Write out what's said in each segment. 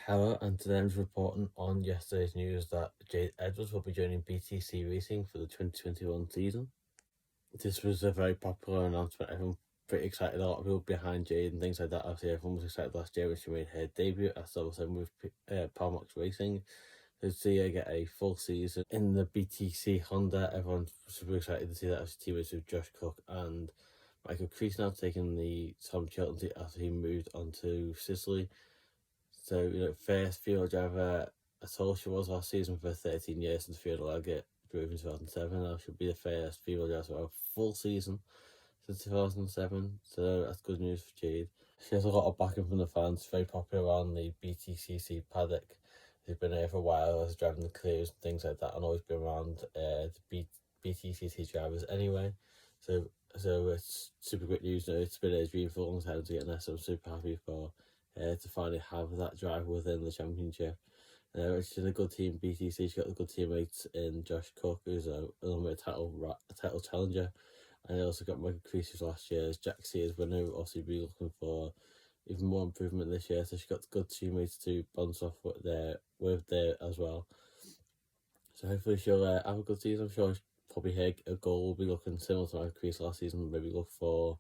Hello, and today I'm reporting on yesterday's news that Jade Edwards will be joining BTC Racing for the 2021 season. This was a very popular announcement. Everyone pretty excited. A lot of people behind Jade and things like that. Obviously, everyone was excited last year when she made her debut at Excelr8 with Palmax Racing. To see her get a full season in the BTC Honda, everyone's super excited to see that as teammates with Josh Cook and Michael Crease now taking the Tom Chilton seat after he moved on to Sicily. So, first female driver at all she was last season for 13 years since Fiona Leggett drove in 2007. Now she'll be the first female driver to have a full season since 2007. So that's good news for Jade. She has a lot of backing from the fans, very popular around the BTCC paddock. She's been here for a while, as driving the clears and things like that, and always been around the BTCC drivers anyway. So it's super great news. It's been a dream for a long time to get there, so I'm super happy for to finally have that driver within the championship. She's in a good team, BTC. She's got the good teammates in Josh Cook, who's a title challenger, and they also got Michael Crease last year's Jack Sears winner. Obviously, be looking for even more improvement this year. So she's got good teammates to bounce off with there as well. So hopefully she'll have a good season. I'm sure probably her goal will be looking similar to Michael Crease last season. Maybe look for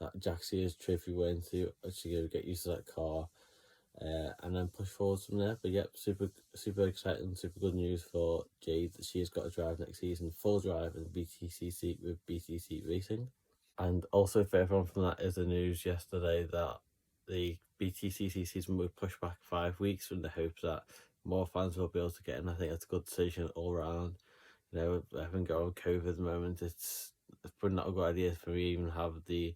that Jack Sears trophy win to actually get used to that car, and then push forward from there. But yep, super exciting, super good news for Jade that she has got a drive next season, full drive in BTCC with BTC Racing. And also further on from that is the news yesterday that the BTCC season will push back 5 weeks in the hopes that more fans will be able to get in. I think that's a good decision all around. I haven't got on COVID at the moment. It's probably not a good idea for me even have the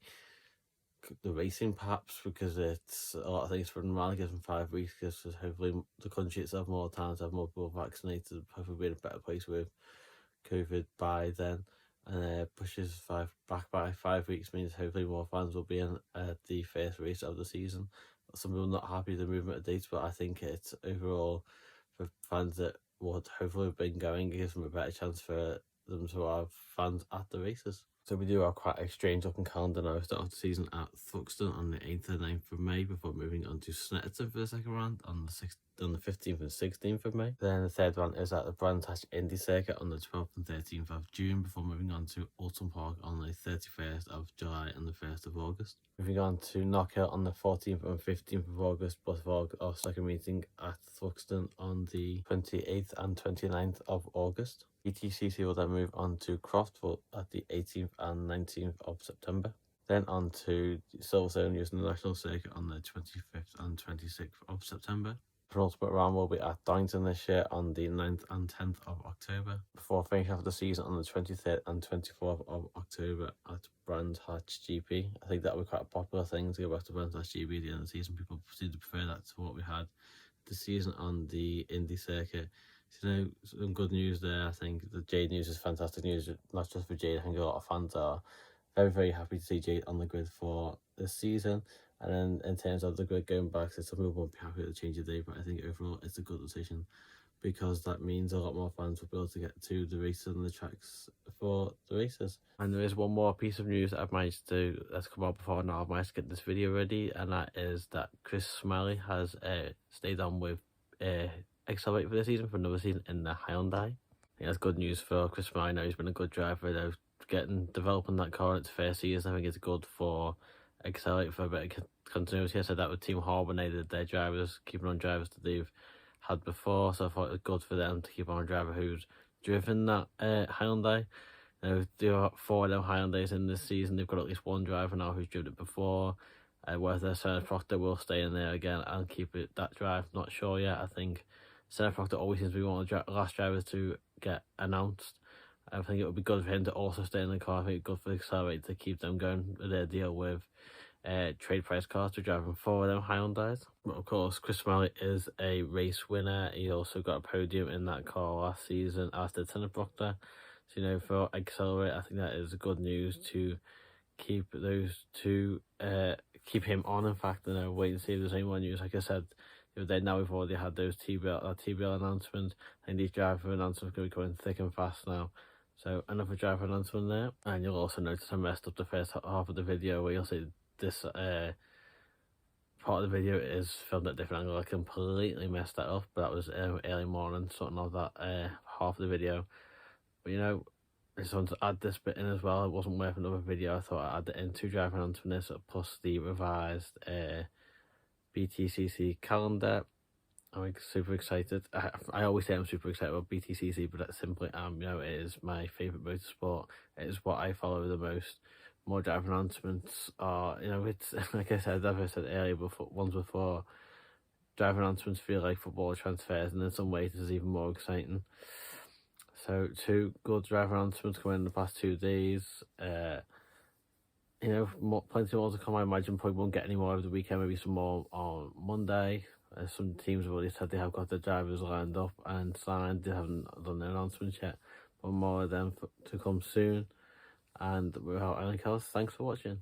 racing perhaps, because it's a lot of things for them given 5 weeks, because hopefully the country itself more time to have more people vaccinated, hopefully be in a better place with COVID by then, and pushes back by 5 weeks means hopefully more fans will be in the first race of the season. Some people not happy with the movement of dates, but I think it's overall for fans that would hopefully have been going, it gives them a better chance for them to have fans at the races. So we do have quite a strange looking calendar now. Start off the season at Thruxton on the 8th and 9th of May before moving on to Snetterton for the second round on the 15th and 16th of May. Then the third round is at the Brands Hatch Indy Circuit on the 12th and 13th of June before moving on to Alton Park on the 31st of July and the 1st of August. Moving on to Knockhill on the 14th and 15th of August before our second meeting at Thruxton on the 28th and 29th of August. BTCC will then move on to Croftville at the 18th and 19th of September. Then on to Silverstone using the National Circuit on the 25th and 26th of September. The penultimate round will be at Donington this year on the 9th and 10th of October, before finishing off the season on the 23rd and 24th of October at Brands Hatch GP. I think that would be quite a popular thing to go back to Brands Hatch GP at the end of the season. People seem to prefer that to what we had this season on the Indy Circuit. So, some good news there. I think the Jade news is fantastic news, not just for Jade. I think a lot of fans are very, very happy to see Jade on the grid for this season. And then in terms of the grid going back, so some people won't be happy with the change of day, but I think overall it's a good decision, because that means a lot more fans will be able to get to the races and the tracks for the races. And there is one more piece of news that I've managed to that's come out before now. I've managed to get this video ready, and that is that Chris Smiley has stayed on with Excelr8 for the season, for another season in the Hyundai. I think that's good news for Chris Smiley. Now he's been a good driver, developing that car in its first season. I think it's good for Excelr8 for a bit of continuity. I said that with Team Harbour, they did their drivers, keeping on drivers that they've had before, so I thought it was good for them to keep on a driver who's driven that Hyundai. Now, there are 4 of them Hyundais in this season. They've got at least one driver now who's driven it before. Whether Senna Proctor will stay in there again and keep that drive, not sure yet. I think Senna Proctor always seems to be one of the last drivers to get announced. I think it would be good for him to also stay in the car. I think it's good for Excelr8 to keep them going with their deal with trade price cars to drive them 4 of them Hyundais. But of course, Chris Smiley is a race winner. He also got a podium in that car last season, as did Senna Proctor. So, for Excelr8, I think that is good news to keep those two, keep him on. In fact, wait and see if there's any more news. Like I said the other day, now we've already had those TBL announcements, and these driver announcements are going to be coming thick and fast now. So another driver announcement there, and you'll also notice I messed up the first half of the video where you'll see this part of the video is filmed at a different angle. I completely messed that up, but that was early morning, something of that half of the video. But you know, I just wanted to add this bit in as well. It wasn't worth another video. I thought I'd add it in, 2 driver announcements plus the revised BTCC calendar. I'm super excited. I always say I'm super excited about BTCC, but I simply am. You know, it is my favourite motorsport. It is what I follow the most. More driver announcements are, you know, it's like I said, as I said earlier, once before, driver announcements feel like football transfers, and in some ways this is even more exciting. So 2 good driver announcements coming in the past 2 days. You know, plenty more to come. I imagine probably won't get any more over the weekend, maybe some more on Monday. Some teams have already said they have got their drivers lined up and signed. They haven't done their announcements yet, but more of them to come soon. And without anything else, thanks for watching.